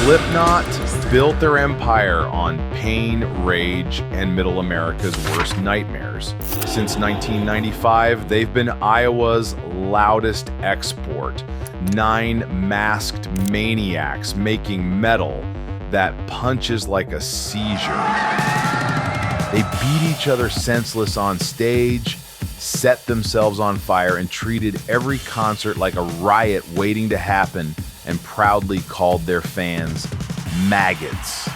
Slipknot built their empire on pain, rage, and Middle America's worst nightmares. Since 1995, they've been Iowa's loudest export. 9 masked maniacs making metal that punches like a seizure. They beat each other senseless on stage, set themselves on fire, and treated every concert like a riot waiting to happen, and proudly called their fans maggots.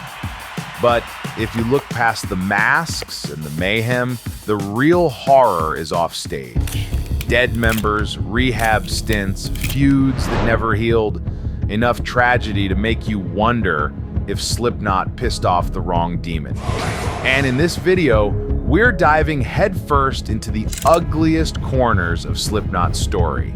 But if you look past the masks and the mayhem, the real horror is off stage. Dead members, rehab stints, feuds that never healed, enough tragedy to make you wonder if Slipknot pissed off the wrong demon. And in this video, we're diving headfirst into the ugliest corners of Slipknot's story.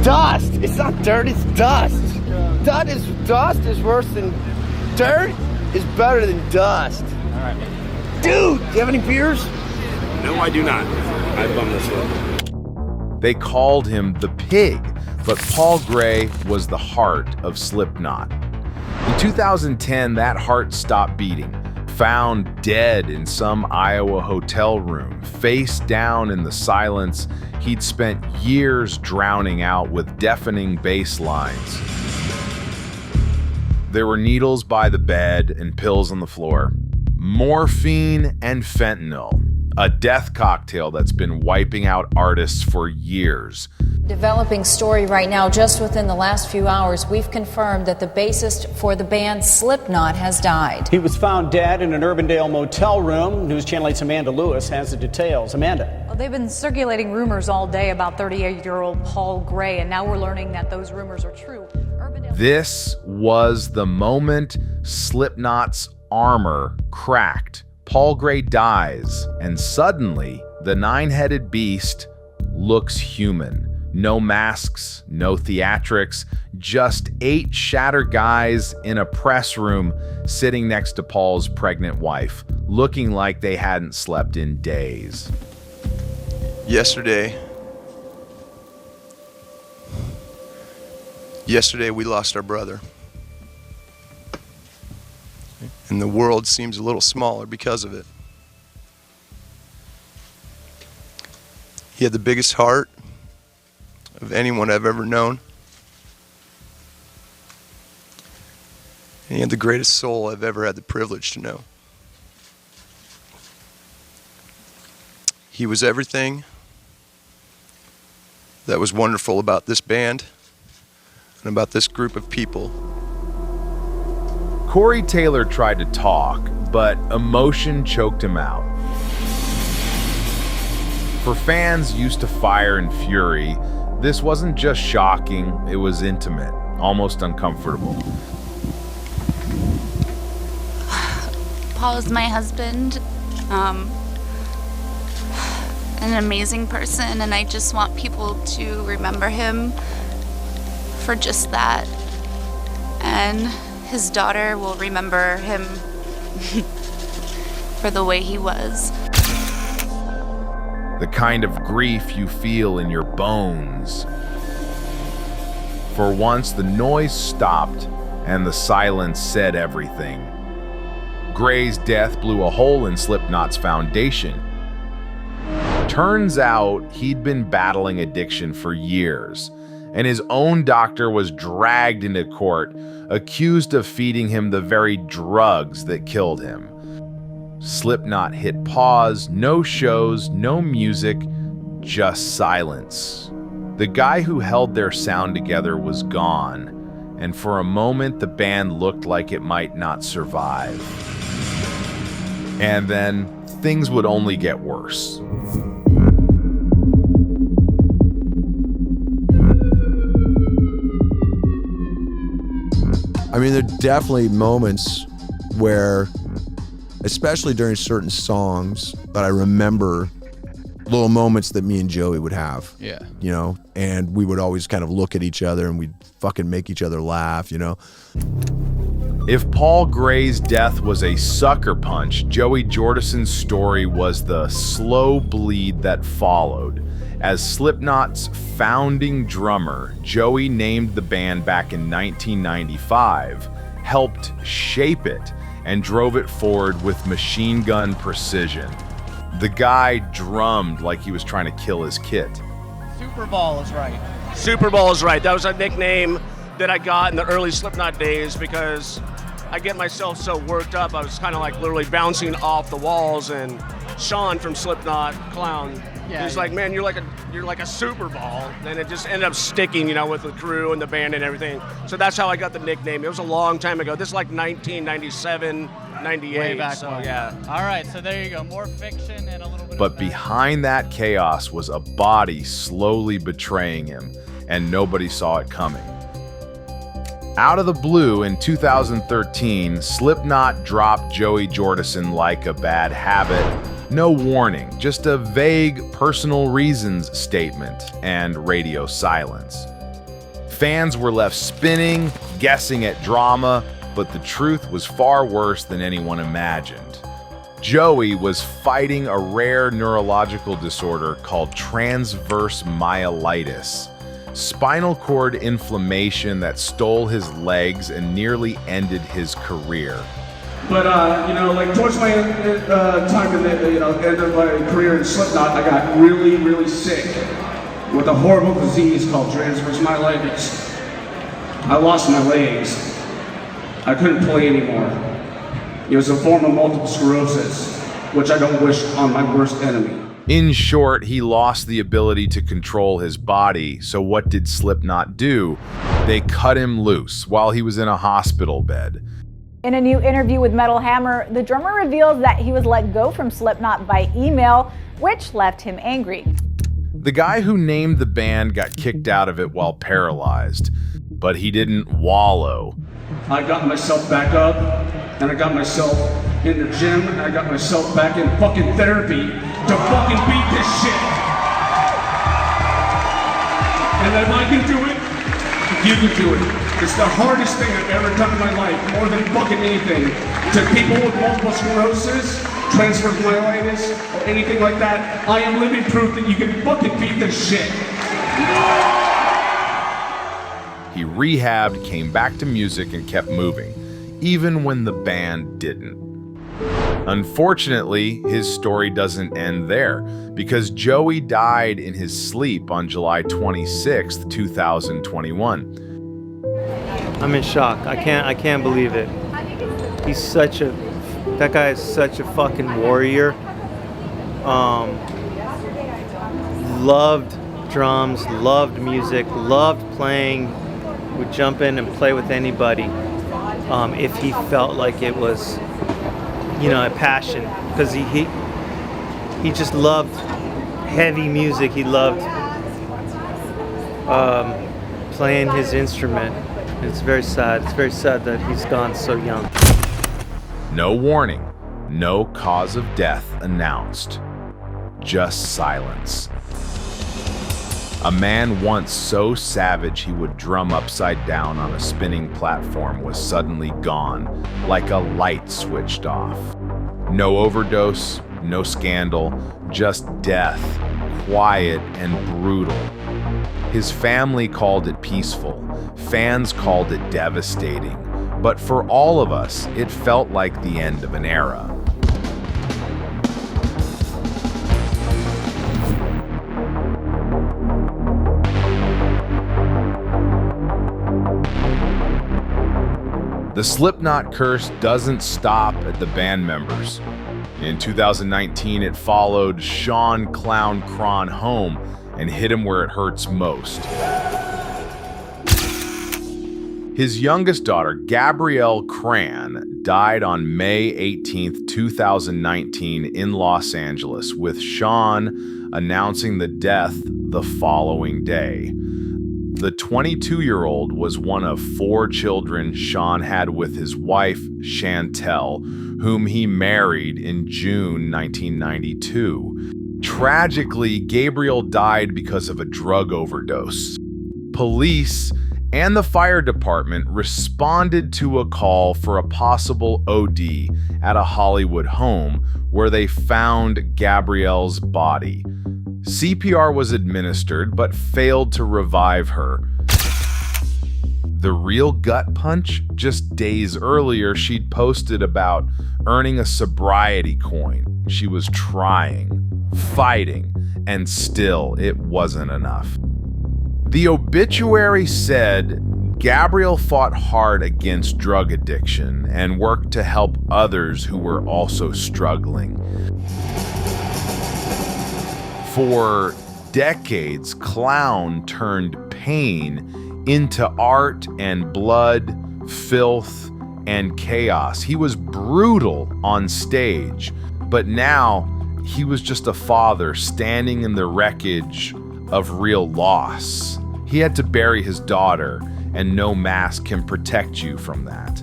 Dust! It's not dirt, it's dust. Dust is worse than dirt is better than dust. All right, man. Dude, do you have any beers? No, I do not. I bummed this one. They called him the Pig, but Paul Gray was the heart of Slipknot. In 2010, that heart stopped beating. Found dead in some Iowa hotel room, face down in the silence he'd spent years drowning out with deafening bass lines. There were needles by the bed and pills on the floor. Morphine and fentanyl, a death cocktail that's been wiping out artists for years. Developing story right now, just within the last few hours, we've confirmed that the bassist for the band Slipknot has died. He was found dead in an Urbandale motel room. News Channel 8's Amanda Lewis has the details. Amanda. Well, they've been circulating rumors all day about 38-year-old Paul Gray, and now we're learning that those rumors are true. This was the moment Slipknot's armor cracked. Paul Gray dies, and suddenly the 9-headed beast looks human. No masks, no theatrics, just 8 shattered guys in a press room sitting next to Paul's pregnant wife, looking like they hadn't slept in days. Yesterday we lost our brother. And the world seems a little smaller because of it. He had the biggest heart of anyone I've ever known. And he had the greatest soul I've ever had the privilege to know. He was everything that was wonderful about this band and about this group of people. Corey Taylor tried to talk, but emotion choked him out. For fans used to fire and fury, this wasn't just shocking, it was intimate, almost uncomfortable. Paul is my husband, an amazing person, and I just want people to remember him for just that. And his daughter will remember him for the way he was. The kind of grief you feel in your bones. For once, the noise stopped and the silence said everything. Gray's death blew a hole in Slipknot's foundation. Turns out he'd been battling addiction for years, and his own doctor was dragged into court, accused of feeding him the very drugs that killed him. Slipknot hit pause, no shows, no music, just silence. The guy who held their sound together was gone, and for a moment the band looked like it might not survive. And then things would only get worse. I mean, there are definitely moments where, especially during certain songs, that I remember little moments that me and Joey would have. Yeah. You know, and we would always kind of look at each other and we'd fucking make each other laugh, you know. If Paul Gray's death was a sucker punch, Joey Jordison's story was the slow bleed that followed. As Slipknot's founding drummer, Joey named the band back in 1995, helped shape it, and drove it forward with machine gun precision. The guy drummed like he was trying to kill his kit. Super Ball is right. Super Bowl is right. That was a nickname that I got in the early Slipknot days because I get myself so worked up. I was kind of like literally bouncing off the walls, and Sean from Slipknot, Clown, he's like, man, you're like a Super Ball, and it just ended up sticking, you know, with the crew and the band and everything. So that's how I got the nickname. It was a long time ago. This is like 1997, 98. Way back so when. yeah. All right, so there you go. More fiction and a little bit But of behind that chaos was a body slowly betraying him, and nobody saw it coming. Out of the blue in 2013, Slipknot dropped Joey Jordison like a bad habit. No warning, just a vague personal reasons statement and radio silence. Fans were left spinning, guessing at drama, but the truth was far worse than anyone imagined. Joey was fighting a rare neurological disorder called transverse myelitis, spinal cord inflammation that stole his legs and nearly ended his career. But, you know, like towards my time in the, you know, end of my career in Slipknot, I got really, really sick with a horrible disease called transverse myelitis. I lost my legs. I couldn't play anymore. It was a form of multiple sclerosis, which I don't wish on my worst enemy. In short, he lost the ability to control his body, so what did Slipknot do? They cut him loose while he was in a hospital bed. In a new interview with Metal Hammer, the drummer reveals that he was let go from Slipknot by email, which left him angry. The guy who named the band got kicked out of it while paralyzed, but he didn't wallow. I got myself back up, and I got myself in the gym, and I got myself back in fucking therapy to fucking beat this shit. And if I can do it, you can do it. It's the hardest thing I've ever done in my life, more than fucking anything. To people with multiple sclerosis, transverse myelitis, or anything like that, I am living proof that you can fucking beat this shit. He rehabbed, came back to music, and kept moving, even when the band didn't. Unfortunately, his story doesn't end there, because Joey died in his sleep on July 26th, 2021. I'm in shock. I can't believe it. That guy is such a fucking warrior. Loved drums, loved music, loved playing, would jump in and play with anybody if he felt like it was, you know, a passion, because he just loved heavy music. He loved playing his instrument. It's very sad. It's very sad that he's gone so young. No warning, no cause of death announced, just silence. A man once so savage he would drum upside down on a spinning platform was suddenly gone, like a light switched off. No overdose, no scandal, just death, quiet and brutal. His family called it peaceful, fans called it devastating, but for all of us, it felt like the end of an era. The Slipknot curse doesn't stop at the band members. In 2019, it followed Sean Clown Cron home and hit him where it hurts most. His youngest daughter, Gabrielle Cran, died on May 18th, 2019 in Los Angeles, with Sean announcing the death the following day. The 22-year-old was one of 4 children Sean had with his wife, Chantel, whom he married in June 1992. Tragically, Gabriel died because of a drug overdose. Police and the fire department responded to a call for a possible OD at a Hollywood home where they found Gabrielle's body. CPR was administered but failed to revive her. The real gut punch? Just days earlier, she'd posted about earning a sobriety coin. She was trying, fighting, and still it wasn't enough. The obituary said Gabrielle fought hard against drug addiction and worked to help others who were also struggling. For decades, Clown turned pain into art and blood, filth, and chaos. He was brutal on stage, but now he was just a father standing in the wreckage of real loss. He had to bury his daughter, and no mask can protect you from that.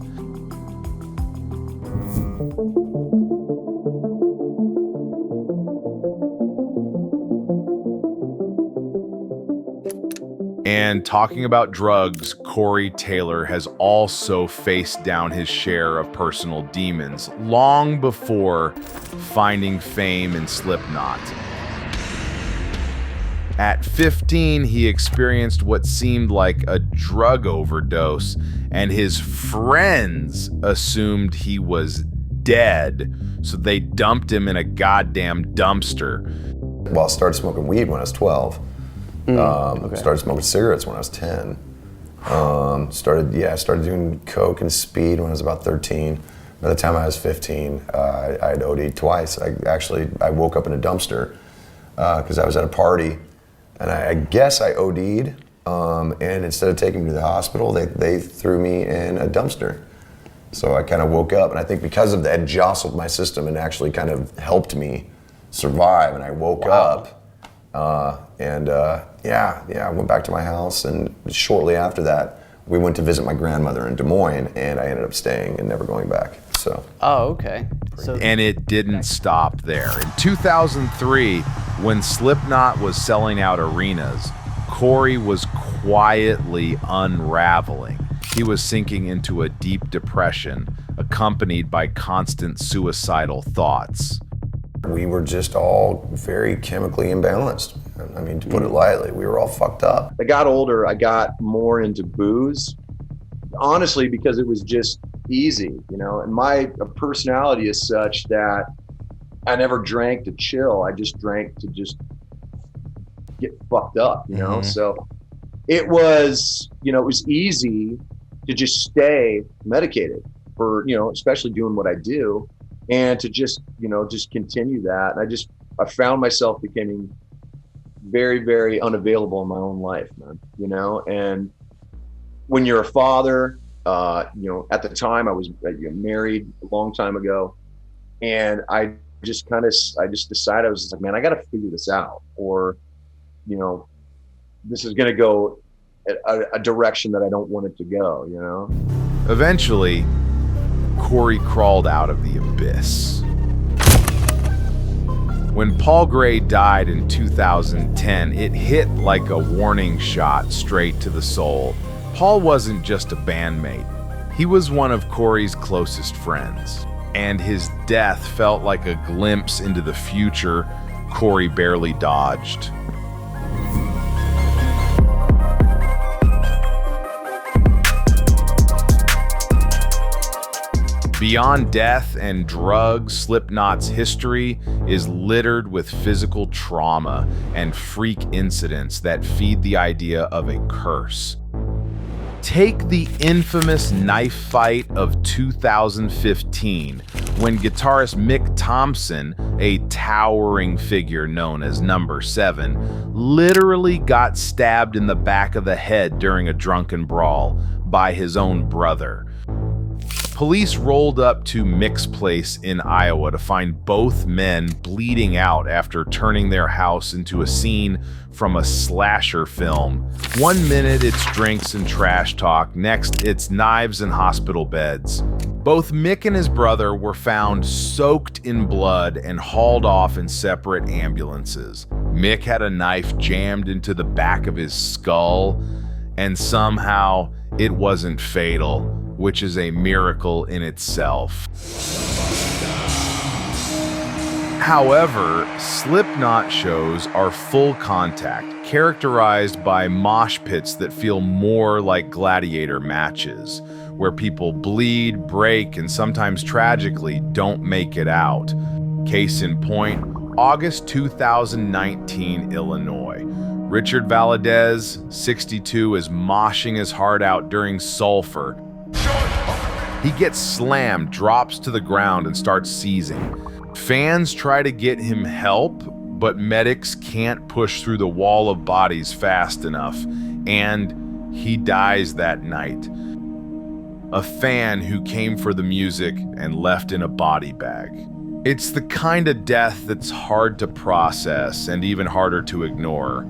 And talking about drugs, Corey Taylor has also faced down his share of personal demons long before finding fame in Slipknot. At 15, he experienced what seemed like a drug overdose, and his friends assumed he was dead, so they dumped him in a goddamn dumpster. Well, I started smoking weed when I was 12. Started smoking cigarettes when I was 10. I started doing coke and speed when I was about 13. By the time I was 15, I had OD'd twice. I woke up in a dumpster because I was at a party, and I guess I OD'd. And instead of taking me to the hospital, they threw me in a dumpster. So I kind of woke up, and I think because of that, it jostled my system and actually kind of helped me survive. And I woke up. I went back to my house, and shortly after that, we went to visit my grandmother in Des Moines, and I ended up staying and never going back. So. Oh, okay. And it didn't stop there. In 2003, when Slipknot was selling out arenas, Corey was quietly unraveling. He was sinking into a deep depression, accompanied by constant suicidal thoughts. We were just all very chemically imbalanced. I mean, to put it lightly, we were all fucked up. I got older, I got more into booze, honestly, because it was just easy, you know, and my personality is such that I never drank to chill. I just drank to just get fucked up, you know? So it was, it was easy to just stay medicated for, especially doing what I do, and to just continue that. And I found myself becoming very, very unavailable in my own life, man, and when you're a father, at the time I was married a long time ago, and I just decided, I was just like, man, I got to figure this out, or, this is going to go a direction that I don't want it to go, Eventually, Corey crawled out of the abyss. When Paul Gray died in 2010, it hit like a warning shot straight to the soul. Paul wasn't just a bandmate. He was one of Corey's closest friends, and his death felt like a glimpse into the future Corey barely dodged. Beyond death and drugs, Slipknot's history is littered with physical trauma and freak incidents that feed the idea of a curse. Take the infamous knife fight of 2015, when guitarist Mick Thompson, a towering figure known as Number 7, literally got stabbed in the back of the head during a drunken brawl by his own brother. Police rolled up to Mick's place in Iowa to find both men bleeding out after turning their house into a scene from a slasher film. 1 minute it's drinks and trash talk, next it's knives and hospital beds. Both Mick and his brother were found soaked in blood and hauled off in separate ambulances. Mick had a knife jammed into the back of his skull, and somehow it wasn't fatal, which is a miracle in itself. However, Slipknot shows are full contact, characterized by mosh pits that feel more like gladiator matches, where people bleed, break, and sometimes tragically don't make it out. Case in point, August 2019, Illinois. Richard Valadez, 62, is moshing his heart out during Sulphur. He gets slammed, drops to the ground, and starts seizing. Fans try to get him help, but medics can't push through the wall of bodies fast enough, and he dies that night. A fan who came for the music and left in a body bag. It's the kind of death that's hard to process and even harder to ignore.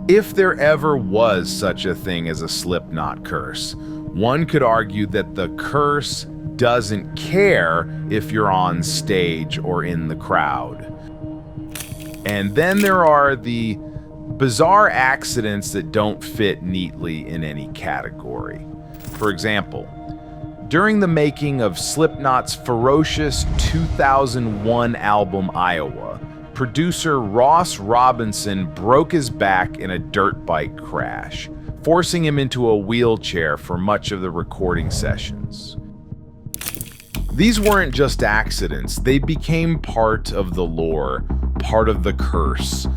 If there ever was such a thing as a Slipknot curse, one could argue that the curse doesn't care if you're on stage or in the crowd. And then there are the bizarre accidents that don't fit neatly in any category. For example, during the making of Slipknot's ferocious 2001 album Iowa, producer Ross Robinson broke his back in a dirt bike crash, forcing him into a wheelchair for much of the recording sessions. These weren't just accidents, they became part of the lore, part of the curse.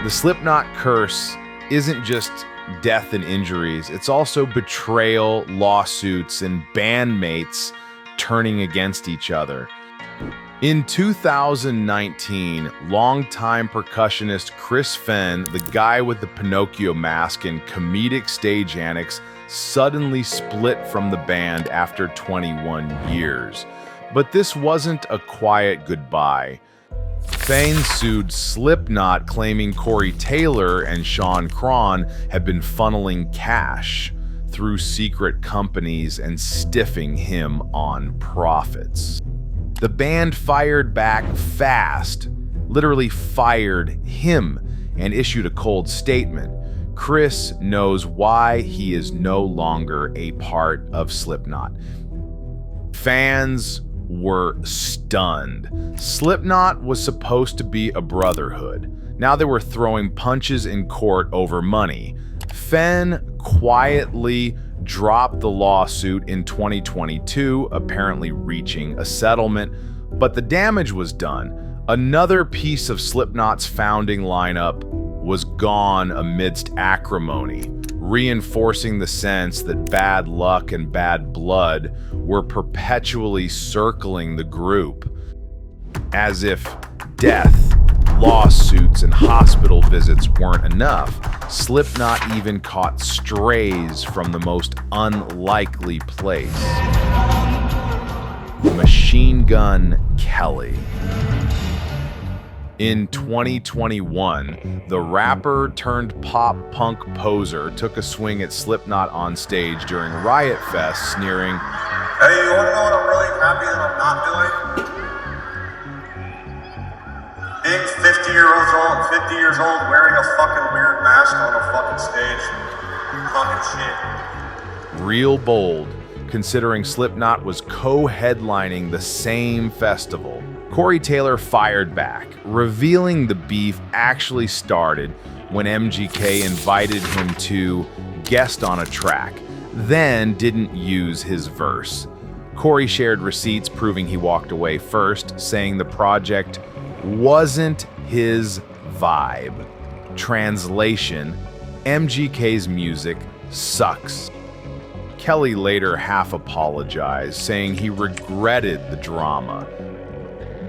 The Slipknot curse isn't just death and injuries, it's also betrayal, lawsuits, and bandmates turning against each other. In 2019, longtime percussionist Chris Fenn, the guy with the Pinocchio mask and comedic stage antics, suddenly split from the band after 21 years. But this wasn't a quiet goodbye. Fenn sued Slipknot, claiming Corey Taylor and Sean Cron had been funneling cash through secret companies and stiffing him on profits. The band fired back fast, literally fired him, and issued a cold statement. Chris knows why he is no longer a part of Slipknot. Fans were stunned. Slipknot was supposed to be a brotherhood. Now they were throwing punches in court over money. Fenn quietly dropped the lawsuit in 2022, apparently reaching a settlement, but the damage was done. Another piece of Slipknot's founding lineup was gone amidst acrimony, reinforcing the sense that bad luck and bad blood were perpetually circling the group. As if death, lawsuits, and hospital visits weren't enough, Slipknot even caught strays from the most unlikely place. Machine Gun Kelly. In 2021, the rapper turned pop punk poser took a swing at Slipknot on stage during Riot Fest, sneering, "Hey, you wanna know what I'm really happy that I'm not doing? Being 50 years old, wearing a fucking weird mask on a fucking stage. Fucking shit." Real bold, considering Slipknot was co-headlining the same festival. Corey Taylor fired back, revealing the beef actually started when MGK invited him to guest on a track, then didn't use his verse. Corey shared receipts proving he walked away first, saying the project wasn't his vibe. Translation: MGK's music sucks. Kelly later half apologized, saying he regretted the drama.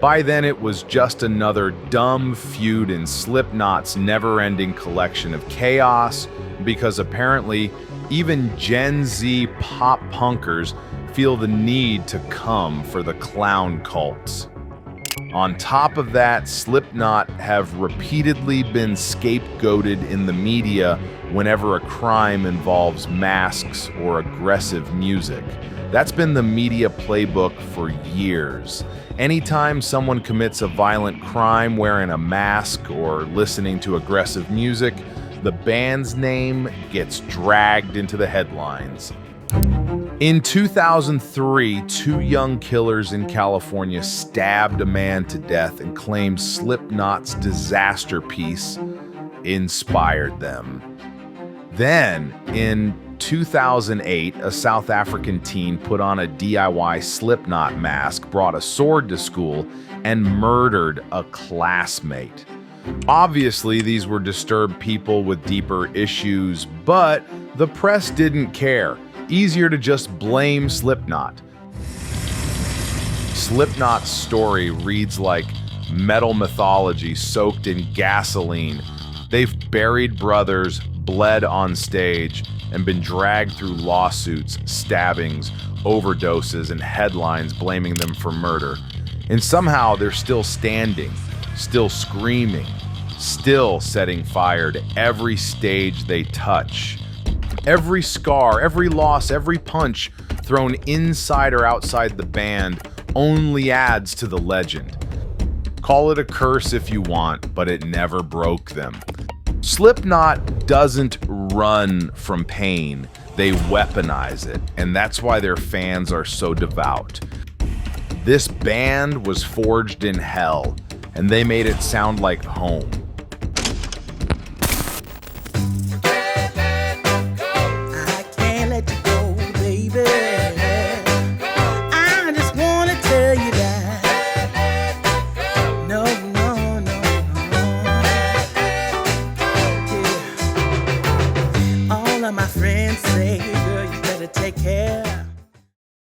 By then, it was just another dumb feud in Slipknot's never-ending collection of chaos, because apparently even Gen Z pop punkers feel the need to come for the clown cults. On top of that, Slipknot have repeatedly been scapegoated in the media whenever a crime involves masks or aggressive music. That's been the media playbook for years. Anytime someone commits a violent crime wearing a mask or listening to aggressive music, the band's name gets dragged into the headlines. In 2003, two young killers in California stabbed a man to death and claimed Slipknot's disaster piece inspired them. Then, in 2008, a South African teen put on a DIY Slipknot mask, brought a sword to school, and murdered a classmate. Obviously, these were disturbed people with deeper issues, but the press didn't care. Easier to just blame Slipknot. Slipknot's story reads like metal mythology soaked in gasoline. They've buried brothers, bled on stage, and been dragged through lawsuits, stabbings, overdoses, and headlines blaming them for murder. And somehow they're still standing, still screaming, still setting fire to every stage they touch. Every scar, every loss, every punch thrown inside or outside the band only adds to the legend. Call it a curse if you want, but it never broke them. Slipknot doesn't run from pain, they weaponize it, and that's why their fans are so devout. This band was forged in hell, and they made it sound like home.